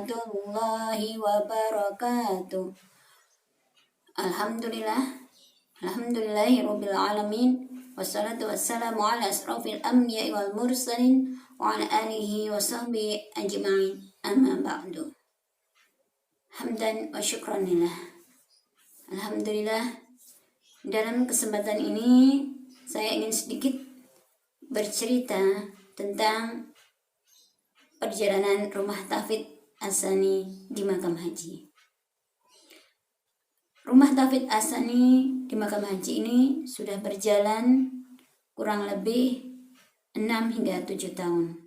warahmatullahi wabarakatuh. Alhamdulillahirabbil alamin. Wassalatu wassalamu ala asrofil anbiya'i wal mursalin wa ala alihi wa sahbihi ajma'in. Amma ba'du. Hamdan wa syukranillah. Alhamdulillah, dalam kesempatan ini saya ingin sedikit bercerita tentang perjalanan rumah Tahfidz As-Sani di makam haji. Rumah Tahfidz As-Sani di makam haji ini sudah berjalan kurang lebih 6 hingga 7 tahun.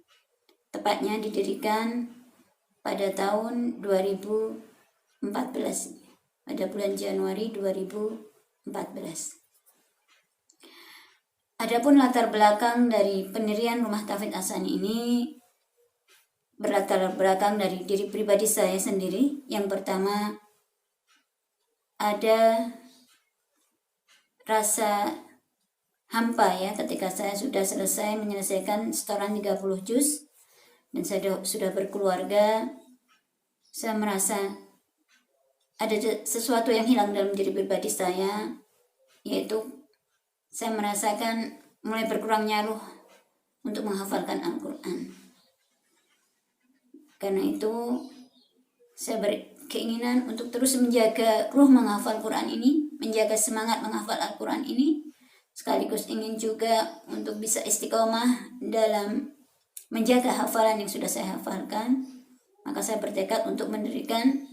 Tepatnya didirikan pada tahun 2014, pada bulan Januari 2014. Adapun latar belakang dari pendirian rumah Tahfidz As-Sani ini berlatar belakang dari diri pribadi saya sendiri. Yang pertama, ada rasa hampa ya ketika saya sudah selesai menyelesaikan setoran 30 juz dan saya sudah berkeluarga. Saya merasa ada sesuatu yang hilang dalam diri pribadi saya, yaitu saya merasakan mulai berkurangnya ruh untuk menghafalkan Al-Quran. Karena itu saya berkeinginan untuk terus menjaga ruh menghafal Quran ini, menjaga semangat menghafal Al-Quran ini, sekaligus ingin juga untuk bisa istiqomah dalam menjaga hafalan yang sudah saya hafalkan. Maka saya bertekad untuk mendirikan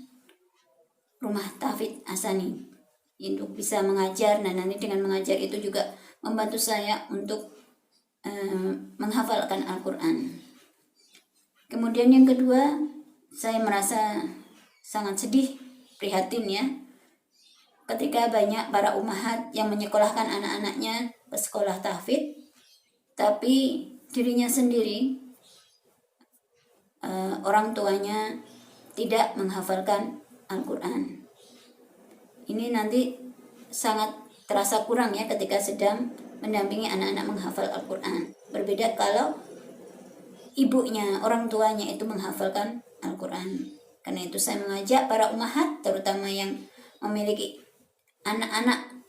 rumah Tahfidz As-Sani untuk bisa mengajar, dan nanti dengan mengajar itu juga membantu saya untuk menghafalkan Al-Quran. Kemudian yang kedua, saya merasa sangat sedih, prihatin ya, ketika banyak para ummahat yang menyekolahkan anak-anaknya ke sekolah tahfidz, tapi dirinya sendiri, orang tuanya tidak menghafalkan Al-Quran. Ini nanti sangat terasa kurang ya ketika sedang mendampingi anak-anak menghafal Al-Quran. Berbeda kalau ibunya, orang tuanya itu menghafalkan Al-Quran. Karena itu saya mengajak para ummahat, terutama yang memiliki anak-anak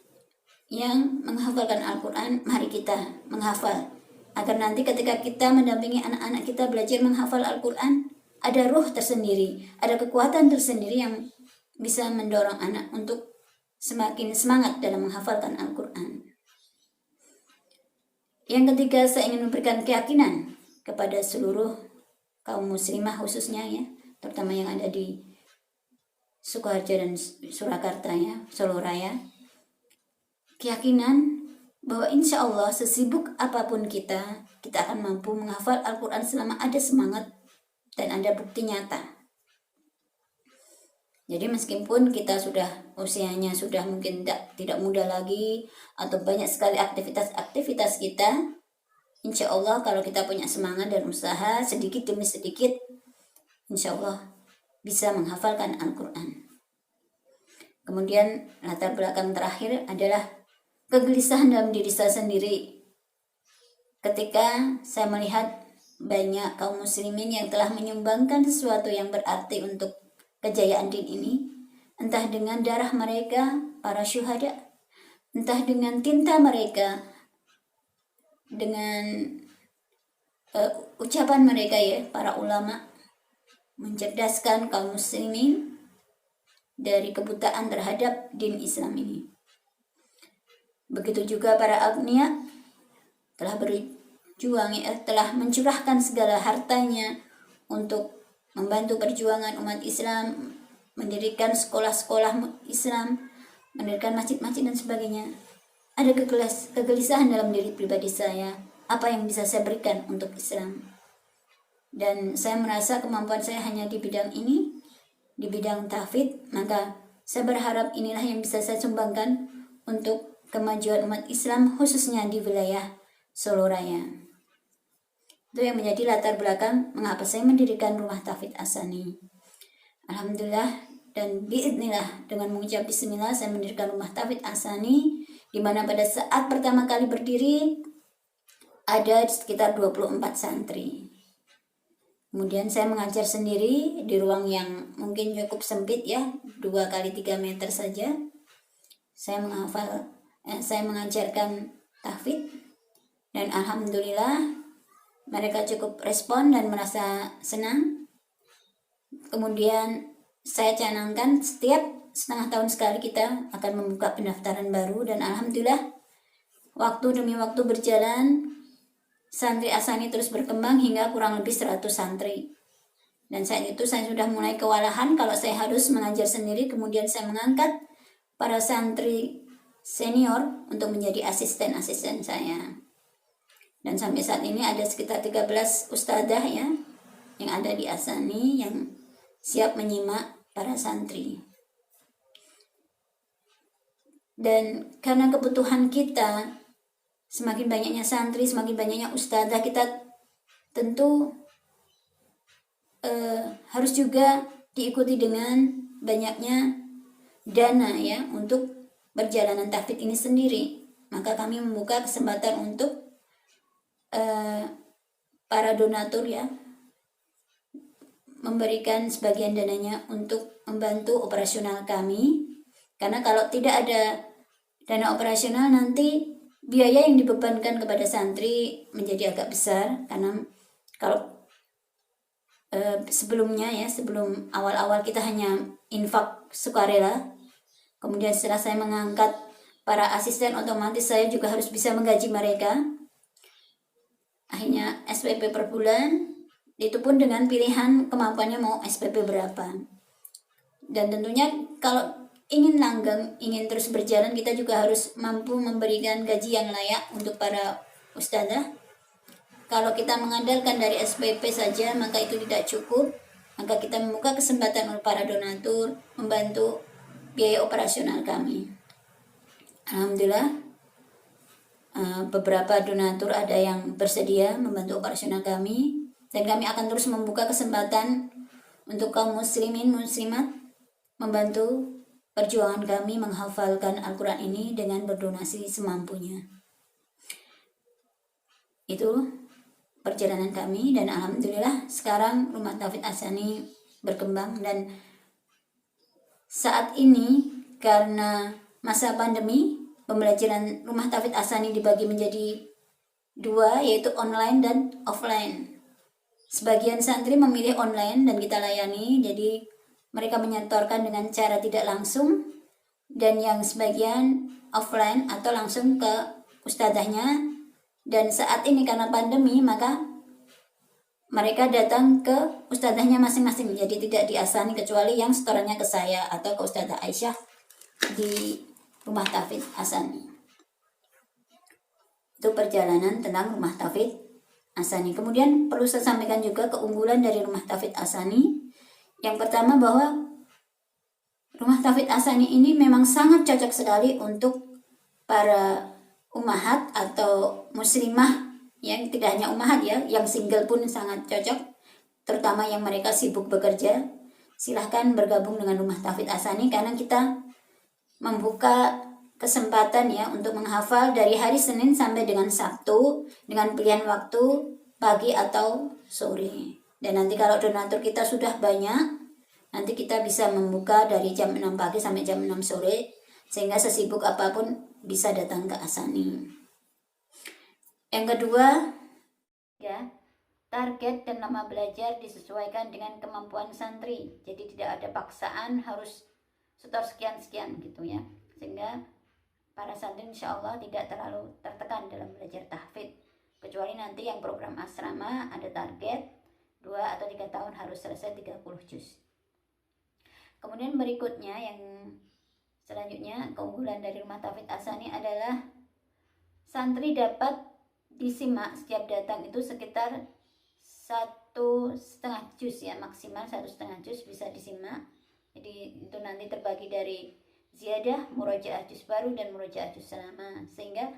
yang menghafalkan Al-Quran, mari kita menghafal. Agar nanti ketika kita mendampingi anak-anak kita belajar menghafal Al-Quran, ada ruh tersendiri, ada kekuatan tersendiri yang bisa mendorong anak untuk semakin semangat dalam menghafalkan Al-Quran. Yang ketiga, saya ingin memberikan keyakinan kepada seluruh kaum muslimah khususnya ya, terutama yang ada di Sukoharjo dan Surakarta ya, Solo Raya. Keyakinan bahwa insya Allah sesibuk apapun kita akan mampu menghafal Al-Quran selama ada semangat dan ada bukti nyata. Jadi meskipun kita usianya sudah mungkin tidak muda lagi, atau banyak sekali aktivitas kita, insya Allah kalau kita punya semangat dan usaha sedikit demi sedikit, insya Allah bisa menghafalkan Al-Quran. Kemudian latar belakang terakhir adalah kegelisahan dalam diri saya sendiri ketika saya melihat banyak kaum muslimin yang telah menyumbangkan sesuatu yang berarti untuk kejayaan din ini, entah dengan darah mereka, para syuhada, entah dengan tinta mereka, dengan ucapan mereka ya, para ulama, mencerdaskan kaum muslimin dari kebutaan terhadap din Islam ini. Begitu juga para agniya telah berjuang, telah mencurahkan segala hartanya untuk membantu perjuangan umat Islam, mendirikan sekolah-sekolah Islam, mendirikan masjid-masjid dan sebagainya. Ada kegelisahan dalam diri pribadi saya, apa yang bisa saya berikan untuk Islam. Dan saya merasa kemampuan saya hanya di bidang ini, di bidang tahfidz, maka saya berharap inilah yang bisa saya sumbangkan untuk kemajuan umat Islam khususnya di wilayah Solo Raya. Itu yang menjadi latar belakang mengapa saya mendirikan rumah Tahfidz As-Sani. Alhamdulillah dan biidznillah, dengan mengucap bismillah saya mendirikan rumah Tahfidz As-Sani, di mana pada saat pertama kali berdiri ada sekitar 24 santri. Kemudian saya mengajar sendiri di ruang yang mungkin cukup sempit ya, 2 kali 3 meter saja. Saya mengajarkan tahfidz dan alhamdulillah mereka cukup respon dan merasa senang. Kemudian saya canangkan setiap setengah tahun sekali kita akan membuka pendaftaran baru, dan alhamdulillah waktu demi waktu berjalan, santri Asani terus berkembang hingga kurang lebih 100 santri. Dan saat itu saya sudah mulai kewalahan kalau saya harus mengajar sendiri. Kemudian saya mengangkat para santri senior untuk menjadi asisten-asisten saya. Dan sampai saat ini ada sekitar 13 ustadzah ya yang ada di Asani yang siap menyimak para santri. Dan karena kebutuhan kita, semakin banyaknya santri, semakin banyaknya ustadzah, kita tentu harus juga diikuti dengan banyaknya dana ya untuk perjalanan tahfidz ini sendiri. Maka kami membuka kesempatan untuk para donatur ya memberikan sebagian dananya untuk membantu operasional kami. Karena kalau tidak ada dana operasional, nanti biaya yang dibebankan kepada santri menjadi agak besar. Karena kalau sebelumnya ya, sebelum awal-awal kita hanya infak sukarela, kemudian setelah saya mengangkat para asisten, otomatis saya juga harus bisa menggaji mereka. Akhirnya SPP per bulan, itu pun dengan pilihan kemampuannya mau SPP berapa. Dan tentunya kalau ingin langgeng, ingin terus berjalan, kita juga harus mampu memberikan gaji yang layak untuk para ustadzah. Kalau kita mengandalkan dari SPP saja, maka itu tidak cukup. Maka kita membuka kesempatan untuk para donatur membantu biaya operasional kami. Alhamdulillah, beberapa donatur ada yang bersedia membantu operasional kami. Dan kami akan terus membuka kesempatan untuk kaum muslimin, muslimat membantu perjuangan kami menghafalkan Al-Quran ini dengan berdonasi semampunya. Itu perjalanan kami, dan alhamdulillah sekarang Rumah Tahfidz Asani berkembang. Dan saat ini karena masa pandemi, pembelajaran Rumah Tahfidz Asani dibagi menjadi 2, yaitu online dan offline. Sebagian santri memilih online dan kita layani, jadi mereka menyetorkan dengan cara tidak langsung, dan yang sebagian offline atau langsung ke ustadzahnya. Dan saat ini karena pandemi, maka mereka datang ke ustadzahnya masing-masing, jadi tidak di Asani, kecuali yang setorannya ke saya atau ke Ustadzah Aisyah di Rumah Tahfidz Asani. Itu perjalanan tentang Rumah Tahfidz Asani. Kemudian perlu saya sampaikan juga keunggulan dari Rumah Tahfidz Asani. Yang pertama, bahwa Rumah Tahfidz Asani ini memang sangat cocok sekali untuk para ummahat atau muslimah yang tidak hanya ummahat ya, yang single pun sangat cocok, terutama yang mereka sibuk bekerja. Silahkan bergabung dengan Rumah Tahfidz Asani, karena kita membuka kesempatan ya untuk menghafal dari hari Senin sampai dengan Sabtu dengan pilihan waktu pagi atau sore. Dan nanti kalau donatur kita sudah banyak, nanti kita bisa membuka dari jam 6 pagi sampai jam 6 sore, sehingga sesibuk apapun bisa datang ke Asani. Yang kedua, ya, target dan lama belajar disesuaikan dengan kemampuan santri. Jadi tidak ada paksaan harus setor sekian-sekian gitu ya. Sehingga para santri insya Allah tidak terlalu tertekan dalam belajar tahfidz. Kecuali nanti yang program asrama ada target 2 atau 3 tahun harus selesai 30 juz. Kemudian berikutnya yang selanjutnya, keunggulan dari Rumah Tahfidz Asani adalah santri dapat disimak setiap datang itu sekitar 1,5 juz ya, maksimal 1,5 juz bisa disimak. Jadi itu nanti terbagi dari ziyadah, murojaah juz baru, dan murojaah juz selama. Sehingga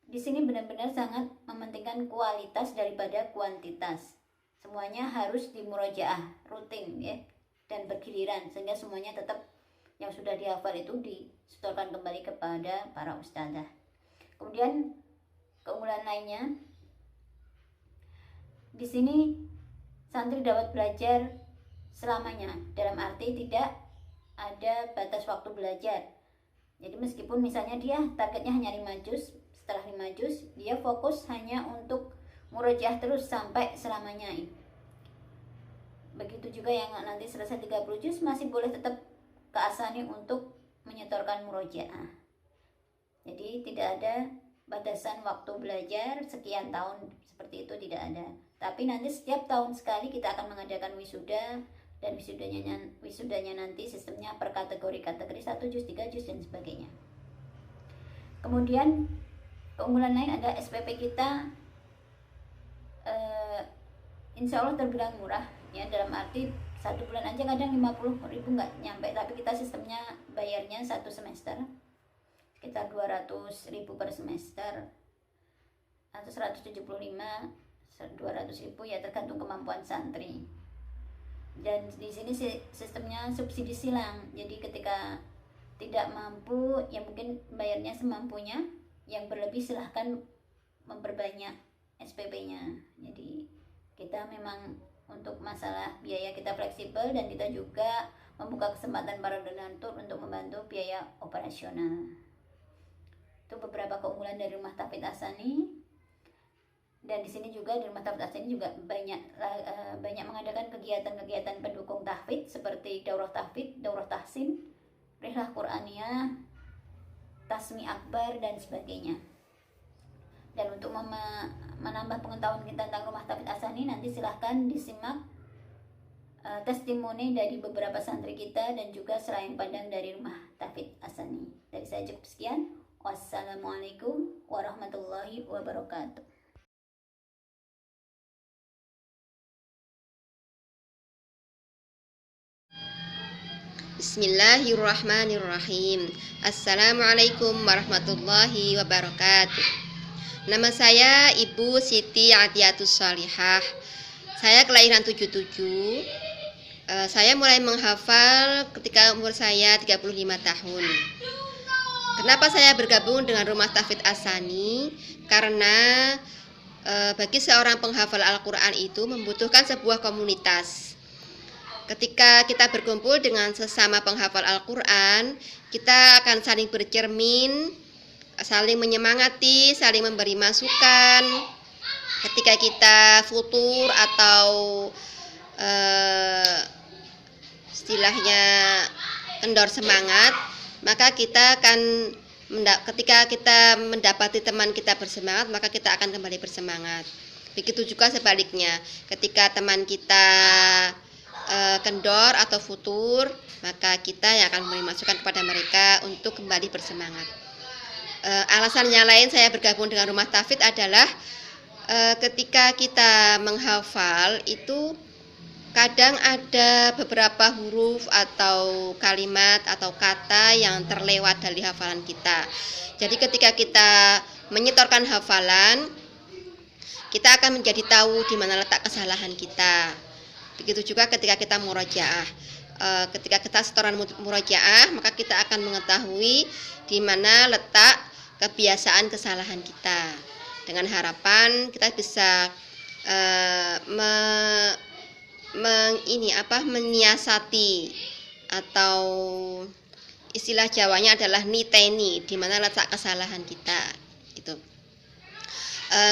di sini benar-benar sangat mementingkan kualitas daripada kuantitas. Semuanya harus dimurojaah rutin ya, dan bergiliran, sehingga semuanya tetap yang sudah dihafal itu disetorkan kembali kepada para ustadzah. Kemudian keunggulan lainnya, di sini santri dapat belajar selamanya, dalam arti tidak ada batas waktu belajar. Jadi meskipun misalnya dia targetnya hanya 5 juz, setelah 5 juz dia fokus hanya untuk murojaah terus sampai selamanya. Begitu juga yang nanti selesai 30 juz masih boleh tetap ke Asani untuk menyetorkan murojaah. Jadi tidak ada batasan waktu belajar sekian tahun, seperti itu tidak ada. Tapi nanti setiap tahun sekali kita akan mengadakan wisuda, dan wisudanya nanti sistemnya per kategori 1 juz, 3 juz dan sebagainya. Kemudian keunggulan lain ada SPP kita insya Allah terbilang murah ya, dalam arti 1 bulan aja kadang 50.000 nggak nyampe, tapi kita sistemnya bayarnya 1 semester sekitar 200.000 per semester atau 200.000 ya, tergantung kemampuan santri. Dan di sini sistemnya subsidi silang, jadi ketika tidak mampu ya mungkin bayarnya semampunya, yang berlebih silahkan memperbanyak SPP-nya. Jadi kita memang untuk masalah biaya kita fleksibel, dan kita juga membuka kesempatan para donatur untuk membantu biaya operasional. Itu beberapa keunggulan dari Rumah Tahfidz As-Sani. Dan di sini juga di Rumah Tahfidz As-Sani juga banyak mengadakan kegiatan-kegiatan pendukung tahfidz seperti daurah tahfidz, daurah tahsin, rihlah Qur'aniyah, tasmi akbar dan sebagainya. Dan untuk menambah pengetahuan kita tentang Rumah Tahfidz As-Sani, nanti silahkan disimak testimoni dari beberapa santri kita dan juga serayang pandang dari Rumah Tahfidz As-Sani. Dari saya cukup sekian. Wassalamualaikum warahmatullahi wabarakatuh. Bismillahirrahmanirrahim. Assalamualaikum warahmatullahi wabarakatuh. Nama saya Ibu Siti Atiyatus Shalihah. Saya kelahiran 77. Saya mulai menghafal ketika umur saya 35 tahun. Kenapa saya bergabung dengan Rumah Tahfidz As-Sani? Karena bagi seorang penghafal Al-Quran itu membutuhkan sebuah komunitas. Ketika kita berkumpul dengan sesama penghafal Al-Quran, kita akan saling bercermin, saling menyemangati, saling memberi masukan. Ketika kita futur atau istilahnya kendor semangat, maka kita akan ketika kita mendapati teman kita bersemangat, maka kita akan kembali bersemangat. Begitu juga sebaliknya, ketika teman kita kendor atau futur, maka kita yang akan memberi masukan kepada mereka untuk kembali bersemangat. Alasannya lain saya bergabung dengan Rumah Tahfidz adalah ketika kita menghafal itu kadang ada beberapa huruf atau kalimat atau kata yang terlewat dari hafalan kita. Jadi ketika kita menyetorkan hafalan, kita akan menjadi tahu di mana letak kesalahan kita. Begitu juga ketika kita murojaah. Ketika kita setoran murojaah, maka kita akan mengetahui di mana letak kebiasaan kesalahan kita. Dengan harapan kita bisa menyiasati, atau istilah Jawanya adalah niteni di mana letak kesalahan kita. Gitu.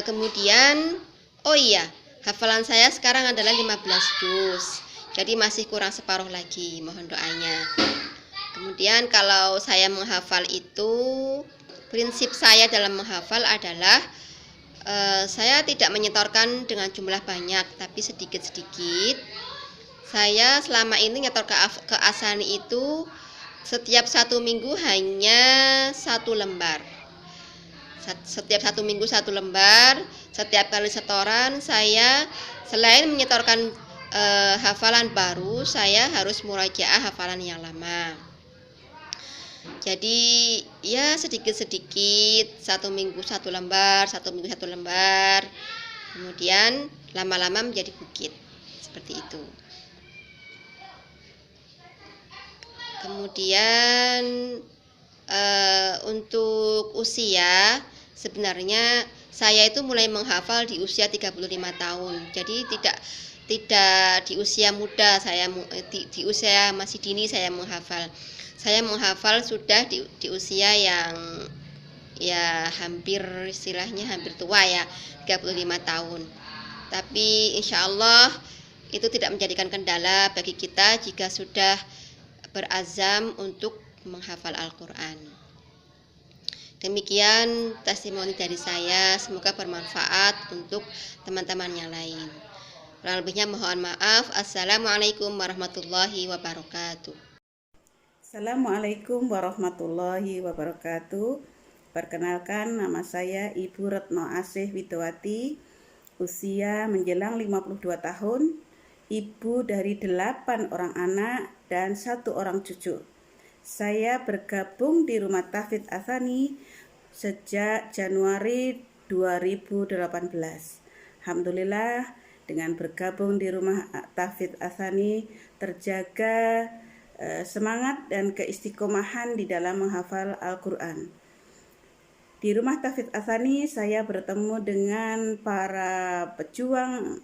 Kemudian, hafalan saya sekarang adalah 15 juz. Jadi masih kurang separuh lagi, mohon doanya. Kemudian kalau saya menghafal itu, prinsip saya dalam menghafal adalah saya tidak menyetorkan dengan jumlah banyak, tapi sedikit-sedikit. Saya selama ini nyetor ke As-Sani itu setiap 1 minggu hanya 1 lembar. Setiap 1 minggu 1 lembar. Setiap kali setoran saya selain menyetorkan hafalan baru, saya harus murojaah hafalan yang lama. Jadi ya sedikit-sedikit, 1 minggu 1 lembar, 1 minggu 1 lembar. Kemudian lama-lama menjadi bukit. Seperti itu. Kemudian untuk usia, sebenarnya saya itu mulai menghafal di usia 35 tahun. Jadi tidak di usia muda di usia masih dini saya menghafal. Saya menghafal sudah di usia yang ya hampir istilahnya hampir tua ya, 35 tahun. Tapi insya Allah itu tidak menjadikan kendala bagi kita jika sudah berazam untuk menghafal Al-Quran. Demikian testimoni dari saya, semoga bermanfaat untuk teman-teman yang lain. Kurang lebihnya mohon maaf. Assalamualaikum warahmatullahi wabarakatuh. Assalamualaikum warahmatullahi wabarakatuh. Perkenalkan, nama saya Ibu Retno Asih Widowati, usia menjelang 52 tahun, ibu dari 8 orang anak dan 1 orang cucu. Saya bergabung di Rumah Tahfidz Ats-Tsani sejak Januari 2018. Alhamdulillah, dengan bergabung di Rumah Tahfidz Ats-Tsani terjaga semangat dan keistiqomahan di dalam menghafal Al-Quran. Di Rumah Tahfidz Ats-Tsani saya bertemu dengan para pejuang,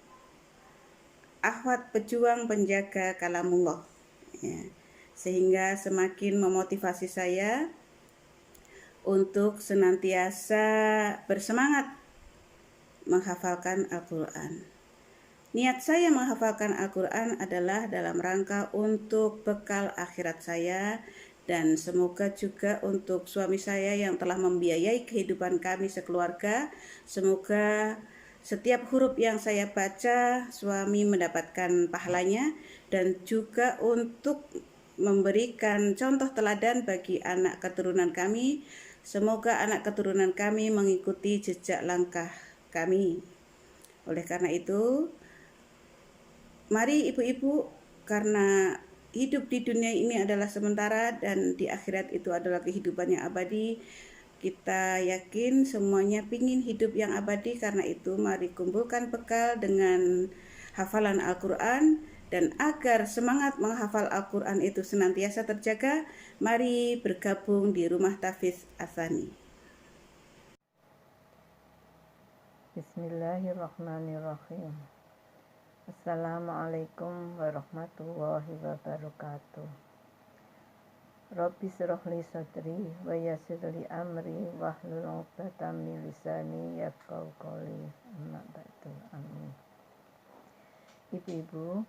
akhwat pejuang penjaga kalamullah, ya, sehingga semakin memotivasi saya untuk senantiasa bersemangat menghafalkan Al-Quran. Niat saya menghafalkan Al-Quran adalah dalam rangka untuk bekal akhirat saya, dan semoga juga untuk suami saya yang telah membiayai kehidupan kami sekeluarga. Semoga setiap huruf yang saya baca suami mendapatkan pahalanya, dan juga untuk memberikan contoh teladan bagi anak keturunan kami. Semoga anak keturunan kami mengikuti jejak langkah kami. Oleh karena itu, mari ibu-ibu, karena hidup di dunia ini adalah sementara dan di akhirat itu adalah kehidupan yang abadi. Kita yakin semuanya pingin hidup yang abadi, karena itu mari kumpulkan bekal dengan hafalan Al-Quran, dan agar semangat menghafal Al-Quran itu senantiasa terjaga, mari bergabung di Rumah Tahfidz Ats-Tsani. Bismillahirrahmanirrahim. Assalamualaikum warahmatullahi wabarakatuh. Rabbi shrah li sadri wa yassir li amri wahlul 'uqdatam min lisani yafqahu qawli. Amma ba'du. Amin. Ibu-ibu,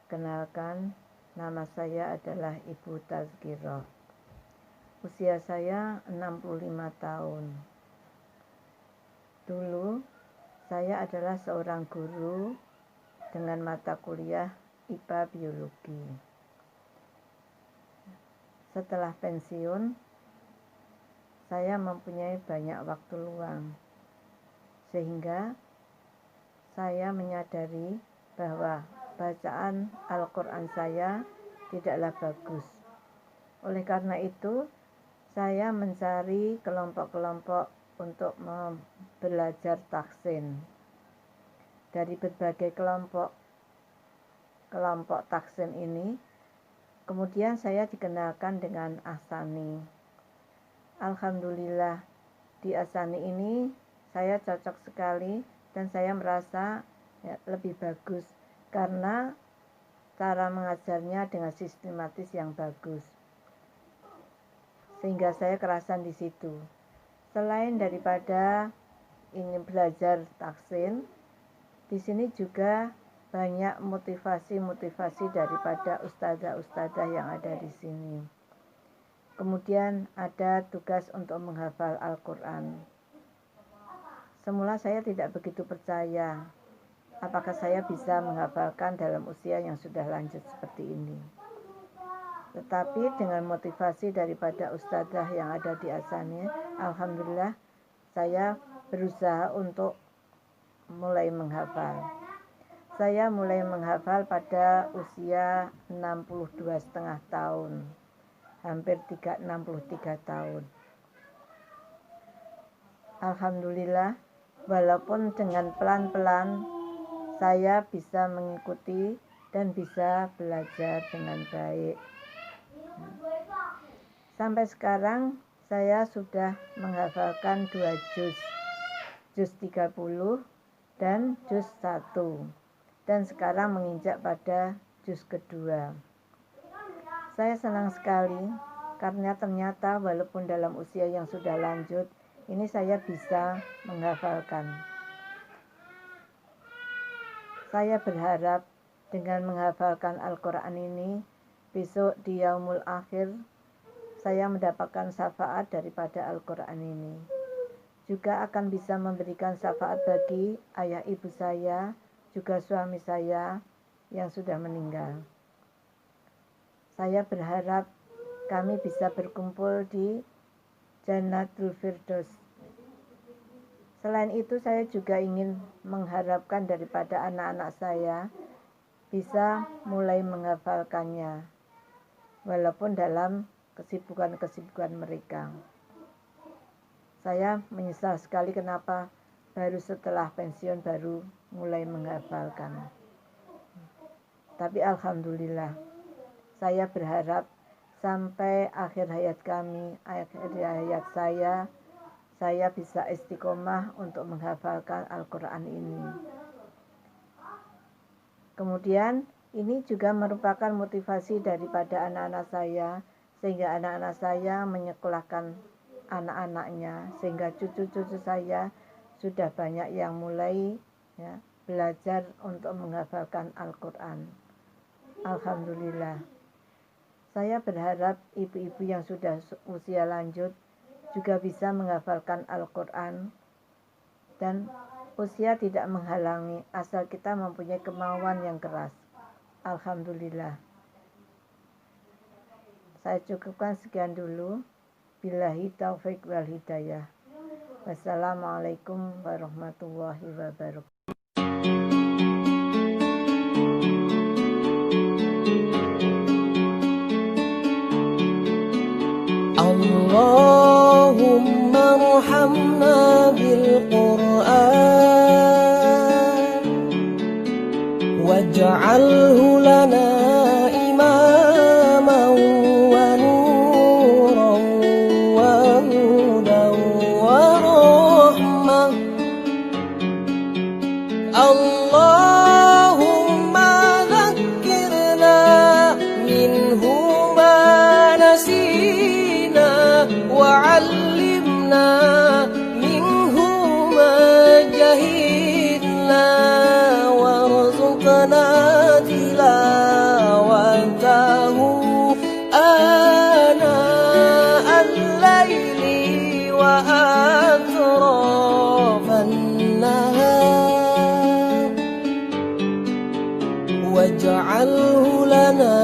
kenalkan, nama saya adalah Ibu Tazkirah. Usia saya 65 tahun. Dulu saya adalah seorang guru dengan mata kuliah IPA Biologi. Setelah pensiun, saya mempunyai banyak waktu luang, sehingga saya menyadari bahwa bacaan Al-Quran saya tidaklah bagus. Oleh karena itu, saya mencari kelompok-kelompok untuk belajar tahsin. Dari berbagai kelompok tahsin ini, kemudian saya dikenalkan dengan Ats-Tsani. Alhamdulillah, di Ats-Tsani ini saya cocok sekali dan saya merasa lebih bagus karena cara mengajarnya dengan sistematis yang bagus. Sehingga saya kerasan di situ. Selain daripada ini belajar tahsin, di sini juga banyak motivasi daripada ustadzah-ustadzah yang ada di sini. Kemudian ada tugas untuk menghafal Al-Quran. Semula saya tidak begitu percaya apakah saya bisa menghafalkan dalam usia yang sudah lanjut seperti ini. Tetapi dengan motivasi daripada ustadzah yang ada di Ats-Tsani, alhamdulillah saya berusaha untuk mulai menghafal. Saya mulai menghafal pada usia 62,5 tahun, hampir 63 tahun. Alhamdulillah, walaupun dengan pelan-pelan saya bisa mengikuti dan bisa belajar dengan baik. Sampai sekarang saya sudah menghafalkan 2 juz 30 dan juz 1. dan sekarang menginjak pada juz kedua. Saya senang sekali karena ternyata walaupun dalam usia yang sudah lanjut, ini saya bisa menghafalkan. Saya berharap dengan menghafalkan Al-Quran ini, besok di Yaumul Akhir, saya mendapatkan syafaat daripada Al-Quran ini. Juga akan bisa memberikan syafaat bagi ayah ibu saya, juga suami saya yang sudah meninggal. Saya berharap kami bisa berkumpul di Jannatul Firdaus. Selain itu, saya juga ingin mengharapkan daripada anak-anak saya bisa mulai menghafalkannya, walaupun dalam kesibukan-kesibukan mereka. Saya menyesal sekali kenapa baru setelah pensiun baru mulai menghafalkan. Tapi alhamdulillah, saya berharap sampai akhir hayat kami, akhir hayat saya bisa istiqomah untuk menghafalkan Al-Quran ini. Kemudian ini juga merupakan motivasi daripada anak-anak saya, sehingga anak-anak saya menyekolahkan anak-anaknya, sehingga cucu-cucu saya sudah banyak yang mulai belajar untuk menghafalkan Al-Quran. Alhamdulillah. Saya berharap ibu-ibu yang sudah usia lanjut juga bisa menghafalkan Al-Quran, dan usia tidak menghalangi asal kita mempunyai kemauan yang keras. Alhamdulillah. Saya cukupkan sekian dulu. Billahi taufik wal hidayah. Wassalamualaikum warahmatullahi wabarakatuh. Allahumma arhamna bil Qur'an waj'alhu lana imaman wa nuran wa hudan wa rahmah. Allahumma dhakkirna minhu ma nasina وعلمنا منه ما جهلنا وارزقنا تلاوته آناء الليل وأطراف النهار واجعله لنا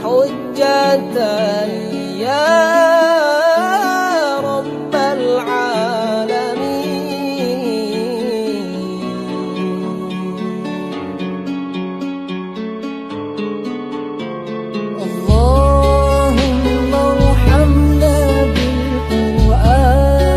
حجة يا Allah. Allahumma arhamna bil Qur'an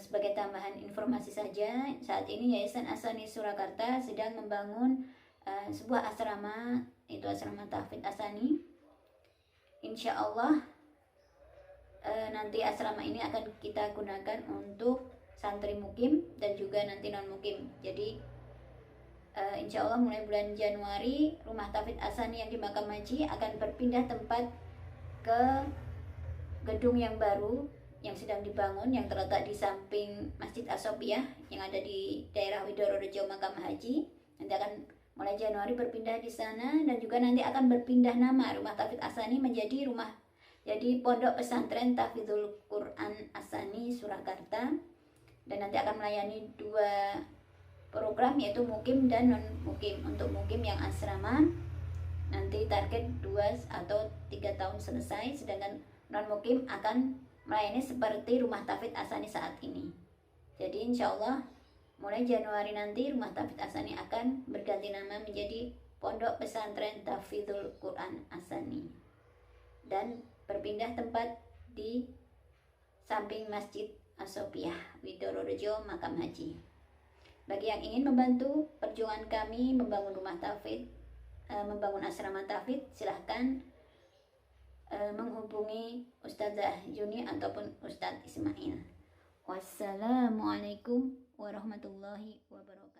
sebagai tambahan informasi saja, saat ini Yayasan Asani Surakarta sedang membangun sebuah asrama, itu asrama Tahfidz Asani. Insya Allah nanti asrama ini akan kita gunakan untuk santri mukim dan juga nanti non mukim. Jadi insya Allah mulai bulan Januari rumah Tahfidz Asani yang di Makam Haji akan berpindah tempat ke gedung yang baru yang sedang dibangun, yang terletak di samping Masjid As-Sopiah yang ada di daerah Widororejo Makam Haji. Nanti akan mulai Januari berpindah di sana, dan juga nanti akan berpindah nama rumah Tahfidz Asani menjadi Pondok Pesantren Tahfidzul Quran Asani Surakarta, dan nanti akan melayani 2 program, yaitu mukim dan non mukim. Untuk mukim yang asrama nanti target 2 atau 3 tahun selesai, sedangkan non mukim akan melayani seperti rumah Tahfidz Asani saat ini. Jadi insya Allah mulai Januari nanti rumah Tahfidz Asani akan berganti nama menjadi Pondok Pesantren Tahfidzul Quran Asani dan berpindah tempat di samping Masjid As-Sopiah Widororejo Makam Haji. Bagi yang ingin membantu perjuangan kami membangun rumah Tahfidz, membangun asrama Tahfidz, silahkan menghubungi Ustazah Juni ataupun Ustadz Ismail. Wassalamualaikum warahmatullahi wabarakatuh.